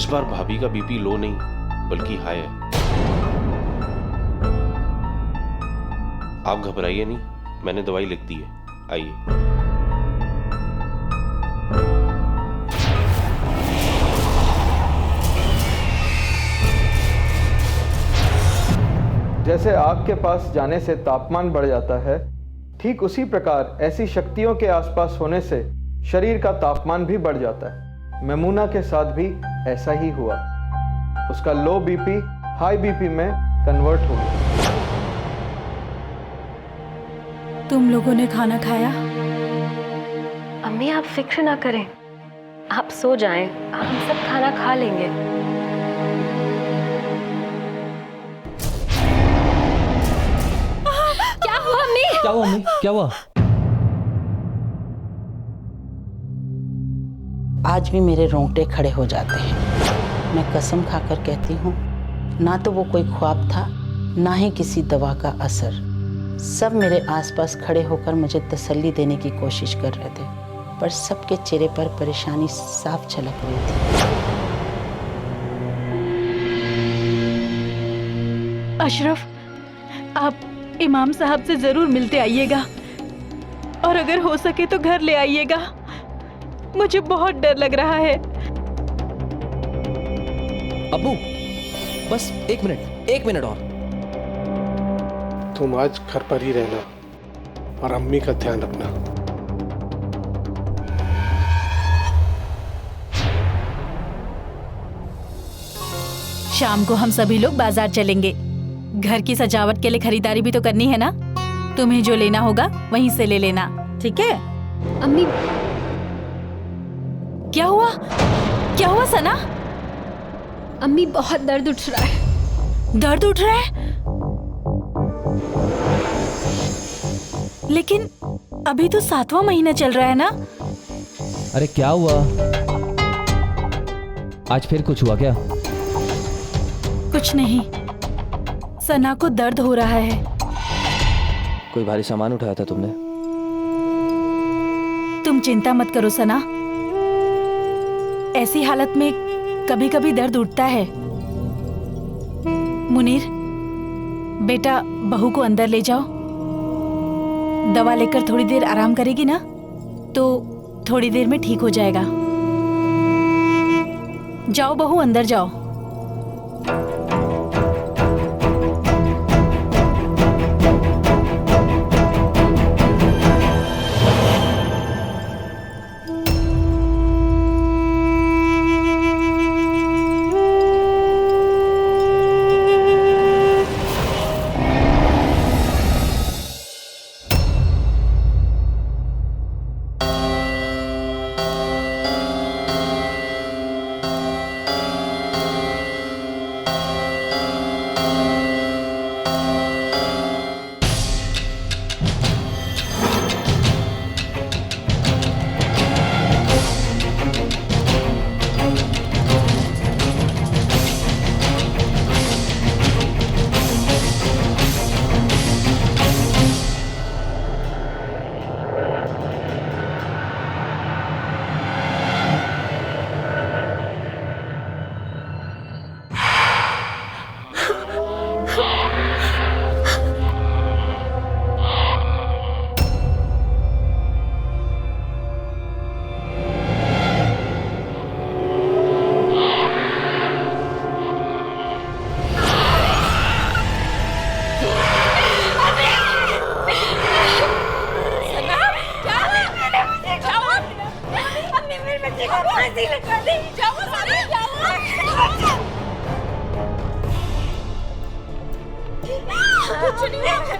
इस बार भाभी का बीपी लो नहीं बल्कि हाई है। आप घबराइए नहीं, मैंने दवाई लिख दी है, आइए। जैसे आग के पास जाने से तापमान बढ़ जाता है, ठीक उसी प्रकार ऐसी शक्तियों के आसपास होने से शरीर का तापमान भी बढ़ जाता है। मेमूना के साथ भी ऐसा ही हुआ। उसका लो बीपी हाई बीपी में कन्वर्ट हो गया। तुम लोगों ने खाना खाया? अम्मी आप फिक्र ना करें, आप सो जाएं, हम सब खाना खा लेंगे। क्या हुआ अम्मी? क्या हुआ अम्मी? क्या हुआ? आज भी मेरे रोंगटे खड़े हो जाते हैं। मैं कसम खाकर कहती हूँ, ना तो वो कोई ख्वाब था, ना ही किसी दवा का असर। सब मेरे आसपास खड़े होकर मुझे तसल्ली देने की कोशिश कर रहे थे, पर सबके चेहरे पर परेशानी साफ झलक रही थी। अशरफ, आप इमाम साहब से जरूर मिलते आइएगा और अगर हो सके तो घर ले आइएगा। मुझे बहुत डर लग रहा है। अब्बू, बस एक मिनट और। तुम आज घर पर ही रहना और अम्मी का ध्यान रखना। शाम को हम सभी लोग बाजार चलेंगे। घर की सजावट के लिए खरीदारी भी तो करनी है ना। तुम्हें जो लेना होगा वहीं से ले लेना, ठीक है? अम्मी क्या हुआ? क्या हुआ सना? अम्मी बहुत दर्द उठ रहा है। दर्द उठ रहा है? लेकिन अभी तो 7वां महीना चल रहा है ना। अरे क्या हुआ? आज फिर कुछ हुआ क्या? कुछ नहीं, सना को दर्द हो रहा है। कोई भारी सामान उठाया था तुमने? तुम चिंता मत करो सना, ऐसी हालत में कभी कभी दर्द उठता है। मुनीर बेटा, बहू को अंदर ले जाओ। दवा लेकर थोड़ी देर आराम करेगी ना तो थोड़ी देर में ठीक हो जाएगा। जाओ बहू, अंदर जाओ।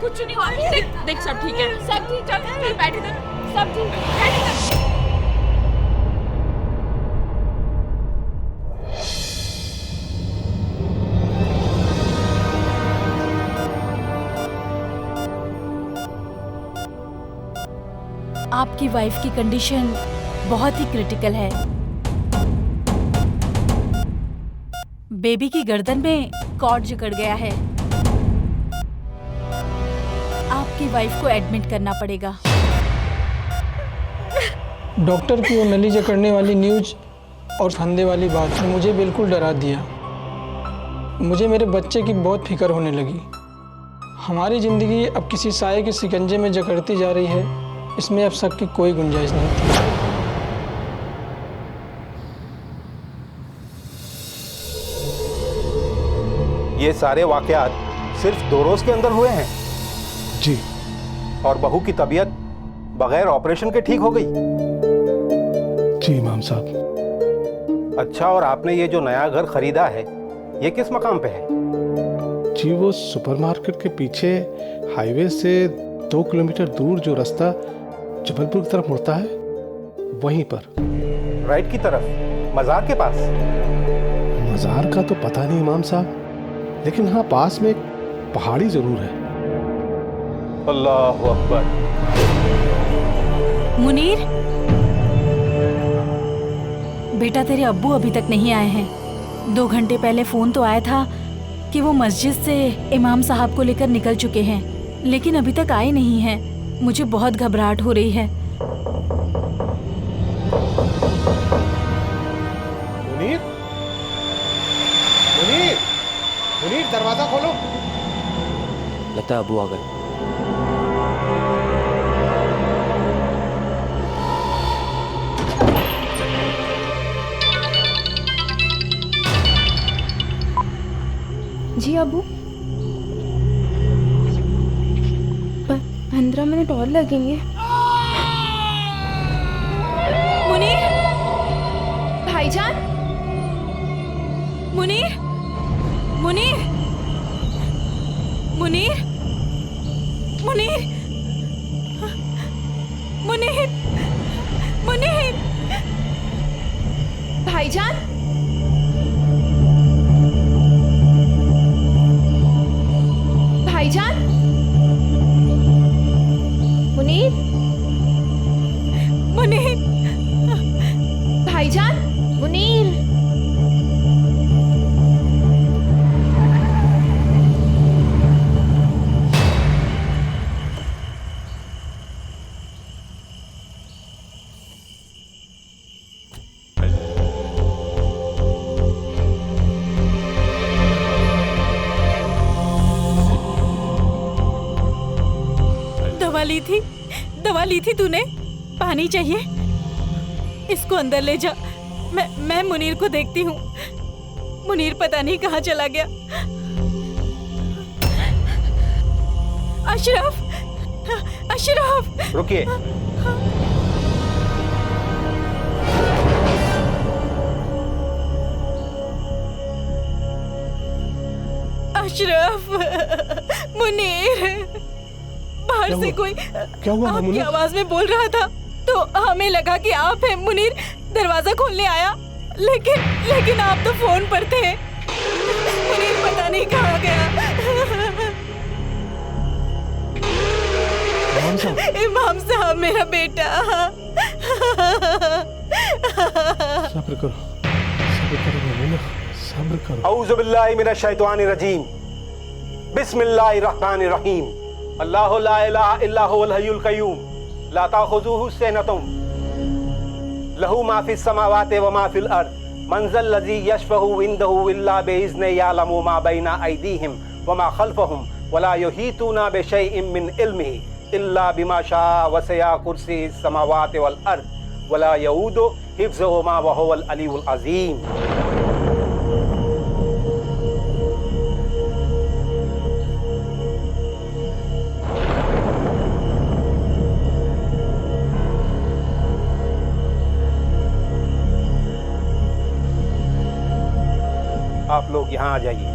कुछ नहीं हुआ। देख सब ठीक है, सब ठीक। चल बैठ इधर, सब ठीक है, बैठ इधर। आपकी वाइफ की कंडीशन बहुत ही क्रिटिकल है। बेबी की गर्दन में कॉर्ड जकड़ गया है। आपकी वाइफ को एडमिट करना पड़ेगा। डॉक्टर की वो नली जकड़ने वाली न्यूज और फंदे वाली बात ने मुझे बिल्कुल डरा दिया। मुझे मेरे बच्चे की बहुत फिक्र होने लगी। हमारी ज़िंदगी अब किसी साए के शिकंजे में जकड़ती जा रही है, इसमें अब शक की कोई गुंजाइश नहीं थी। ये सारे वाकयात सिर्फ 2 रोज के अंदर हुए हैं? जी। और बहू की तबीयत बगैर ऑपरेशन के ठीक हो गई? जी इमाम साहब। अच्छा, और आपने ये जो नया घर खरीदा है, ये किस मकाम पे है? जी वो सुपरमार्केट के पीछे हाईवे से 2 किलोमीटर दूर जो रास्ता जबलपुर की तरफ मुड़ता है, वहीं पर। राइट की तरफ, मजार के पास? मजार का तो पता नहीं इमाम साहब, लेकिन हाँ पास में एक पहाड़ी जरूर है। अल्लाहु अकबर। मुनीर, बेटा तेरे अब्बू अभी तक नहीं आए हैं। 2 घंटे पहले फोन तो आया था कि वो मस्जिद से इमाम साहब को लेकर निकल चुके हैं, लेकिन अभी तक आए नहीं हैं। मुझे बहुत घबराहट हो रही है। मुनीर, मुनीर, मुनीर दरवाजा खोलो। लगता है अबू आ गए। जी अबू, 15 मिनट और लगेंगे। मुनीर, भाईजान, मुनीर, मुनीर, मुनीर, मुनीर, मुनीर, मुनीर, भाईजान, भाईजान, मुनीर, मुनीर, भाईजान, मुनीर। दवा ली थी तूने? पानी चाहिए? इसको अंदर ले जा। मैं मुनीर को देखती हूँ। मुनीर पता नहीं कहाँ चला गया। अशरफ, अशरफ, रुकिए। अशरफ, मुनीर, बाहर से कोई क्या हुआ? आपकी आवाज में बोल रहा था तो हमें लगा कि आप हैं। मुनीर दरवाजा खोलने आया, लेकिन आप तो फोन पर थे। मुनीर पता नहीं कहाँ गया। इमाम साहब मेरा बेटा। सब्र करो, सब्र करो ममीना, सब्र करो। औज़ु बिल्लाहि मिनश शैतानिर रजीम। बिस्मिल्लाहिर रहमानिर रहीम। अल्लाहु ला इलाहा इल्ला हुवल हय्युल क़य्यूम ला ताख़ुज़ुहु सिनतुन लहू मा फ़िस समावाति व मा फ़िल अर्ज़ मन ज़ल लज़ी यशफ़अु इंदहु इल्ला बिइज़्निही यअलमु मा बैना अयदीहिम व मा ख़ल्फ़हुम व ला युहीतूना बिशैइन मिन इल्मिही इल्ला बिमा शाअ वसिअ कुर्सियुहु समावाति वल अर्ज़ व ला यऊदुहु हिफ़्ज़ुहुमा व हुवल अलियुल अज़ीम। आप लोग यहाँ आ जाइए।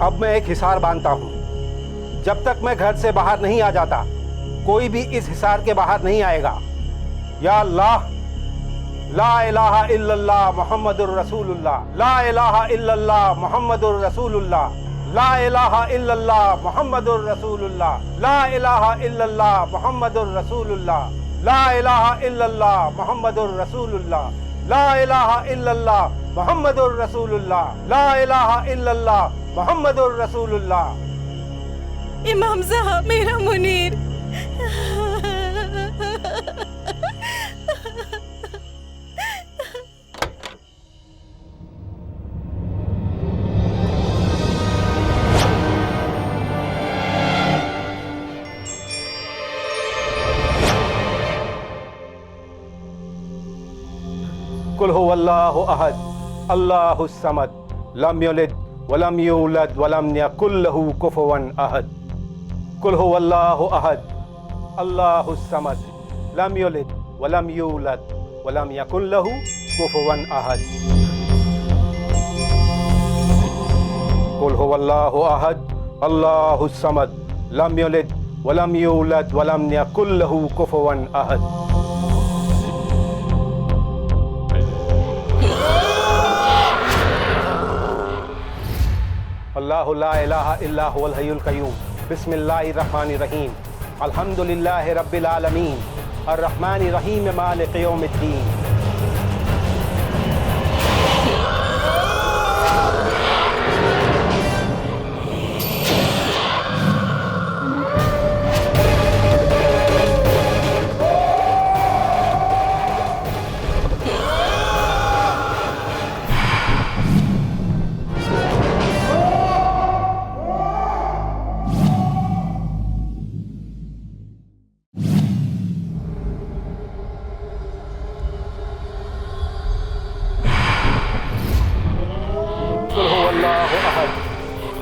अब मैं एक हिसार बांधता हूँ। जब तक मैं घर से बाहर नहीं आ जाता, कोई भी इस हिसार के बाहर नहीं आएगा। या अल्लाह, ला इलाहा इल्लल्लाह मुहम्मदुर रसूलुल्लाह, ला इलाहा इल्लल्लाह मुहम्मदुर रसूलुल्लाह, ला इलाहा इल्लल्लाह मुहम्मदुर रसूलुल्लाह, ला इलाहा इल्लल्लाह मुहम्मदुर रसूलुल्लाह, ला इलाहा इल्लल्लाह मुहम्मदुर रसूलुल्लाह, ला इलाहा इल्लल्लाह मुहम्मदुर रसूलुल्लाह, ला इलाहा इल्लल्लाह मुहम्मदुर रसूलुल्लाह। इमाम साहब, मेरा मुनीर। कुल हुवल्लाहु अहद अल्लाहुस समद लम यलिद वलम यूलद वलम यकुल लहू कुफुवन अहद। कुल हुवल्लाहु अहद अल्लाहुस समद लम यलिद वलम यूलद वलम यकुल लहू कुफुवन अहद। कुल हुवल्लाहु अहद अल्लाहुस समद लम यलिद वलम यूलद वलम यकुल लहू कुफुवन अहद। अल्लाहु ला इलाहा इल्ला हुवल हय्युल क़य्यूम। बिस्मिल्लाहिर रहमानिर रहीम। अल्हम्दुलिल्लाहि रब्बिल आलमीन अर्रहमानिर रहीम मालिकि यौमिद्दीन।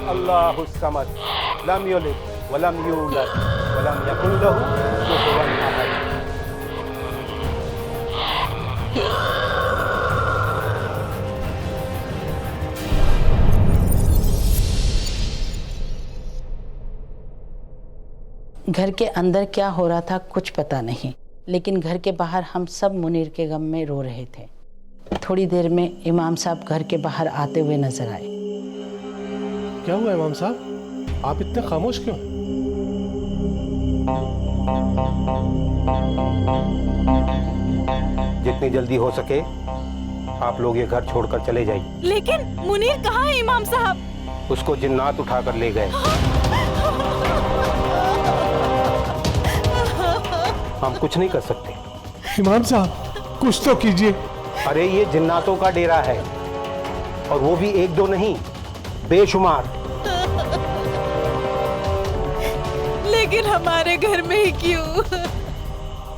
अल्लाहुस समद लम यलिद वलम यूलद वलम यकुल लहू कुफुवन अहद। घर के अंदर क्या हो रहा था कुछ पता नहीं, लेकिन घर के बाहर हम सब मुनीर के गम में रो रहे थे। थोड़ी देर में इमाम साहब घर के बाहर आते हुए नजर आए। क्या हुआ इमाम साहब, आप इतने खामोश क्यों? जितनी जल्दी हो सके आप लोग ये घर छोड़कर चले जाइए। लेकिन मुनीर कहाँ है इमाम साहब? उसको जिन्नात उठाकर ले गए। हम कुछ नहीं कर सकते। इमाम साहब कुछ तो कीजिए। अरे ये जिन्नातों का डेरा है, और वो भी एक दो नहीं, बेशुमार। लेकिन हमारे घर में ही क्यों?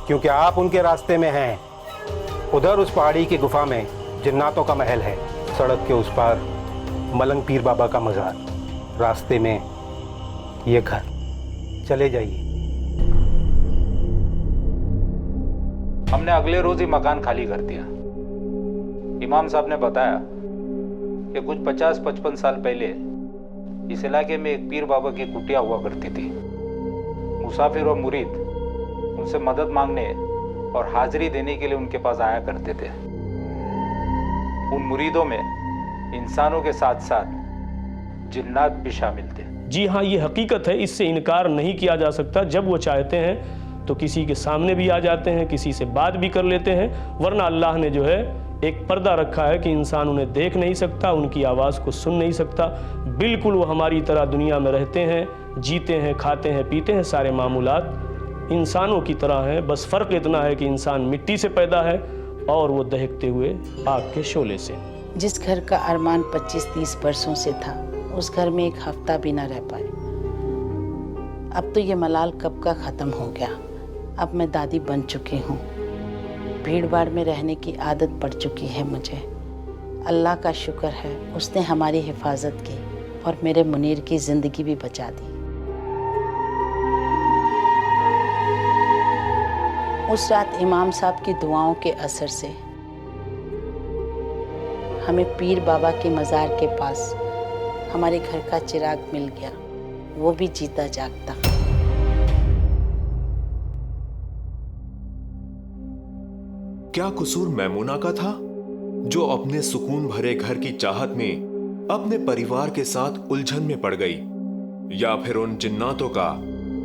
क्योंकि आप उनके रास्ते में हैं। उधर उस पहाड़ी की गुफा में जिन्नातों का महल है, सड़क के उस पार मलंग पीर बाबा का मजार, रास्ते में ये घर। चले जाइए। हमने अगले रोज ही मकान खाली कर दिया। इमाम साहब ने बताया कि कुछ 50-55 साल पहले इस इलाके में एक पीर बाबा की कुटिया हुआ करती थी। मुसाफिर और मुरीद उनसे मदद मांगने और हाजिरी देने के लिए उनके पास आया करते थे। उन मुरीदों में इंसानों के साथ साथ जिन्नात भी शामिल थे। जी हाँ, ये हकीकत है, इससे इनकार नहीं किया जा सकता। जब वो चाहते हैं तो किसी के सामने भी आ जाते हैं, किसी से बात भी कर लेते हैं, वरना अल्लाह ने जो है एक पर्दा रखा है कि इंसान उन्हें देख नहीं सकता, उनकी आवाज़ को सुन नहीं सकता। बिल्कुल वो हमारी तरह दुनिया में रहते हैं, जीते हैं, खाते हैं, पीते हैं, सारे मामूलात इंसानों की तरह हैं। बस फ़र्क इतना है कि इंसान मिट्टी से पैदा है और वो दहकते हुए आग के शोले से। जिस घर का अरमान 25-30 वर्षों से था, उस घर में एक हफ्ता भी ना रह पाए। अब तो ये मलाल कब का ख़त्म हो गया। अब मैं दादी बन चुकी हूँ, भीड़ भाड़ में रहने की आदत पड़ चुकी है मुझे। अल्लाह का शुक्र है, उसने हमारी हिफाजत की और मेरे मुनीर की ज़िंदगी भी बचा दी। उस रात इमाम साहब की दुआओं के असर से हमें पीर बाबा के मज़ार के पास हमारे घर का चिराग मिल गया, वो भी जीता जागता। क्या कसूर मैमूना का था, जो अपने सुकून भरे घर की चाहत में अपने परिवार के साथ उलझन में पड़ गई, या फिर उन जिन्नातों का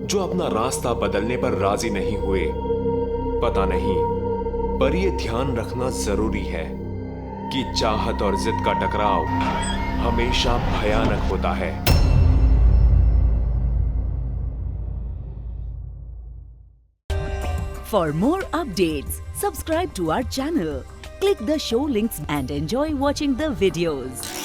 जो अपना रास्ता बदलने पर राजी नहीं हुए? पता नहीं, पर यह ध्यान रखना जरूरी है कि चाहत और जिद का टकराव हमेशा भयानक होता है। For more updates, subscribe to our channel, click the show links and enjoy watching the videos.